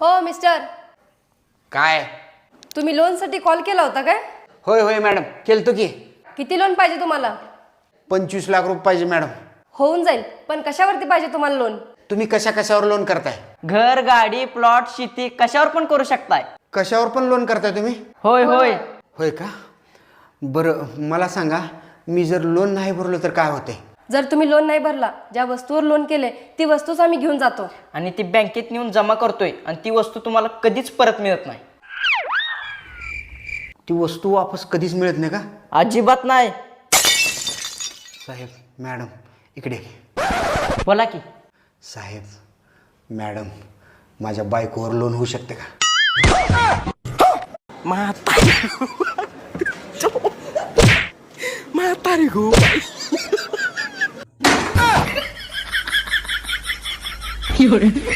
हो मिस्टर, काय? तुम्ही लोनसाठी कॉल केला होता काय? होय होय मॅडम, केलतो की. किती लोन पाहिजे तुम्हाला? 25 लाख रुपये पाहिजे मॅडम. होऊन जाईल, पण कशावरती पाहिजे तुम्हाला लोन? तुम्ही कशावर लोन करताय? घर, गाडी, प्लॉट, शेती कशावर पण करू शकताय. कशावर पण लोन करताय तुम्ही? होय होय. होय का? बरं मला सांगा, मी जर लोन नाही भरलो तर काय होते? जर तुम्ही लोन नाही भरला, ज्या वस्तूवर लोन केले ती वस्तूच आम्ही घेऊन जातो. आणि ती बँकेत नेऊन जमा करतोय आणि ती वस्तू तुम्हाला कधीच परत मिळत नाही. ती वस्तू वापस कधीच मिळत नाही का? अजिबात नाही. साहेब, मॅडम इकडे. बोला की. साहेब, मॅडम, माझ्या बायकोवर लोन होऊ शकते का? म्हातारी गो.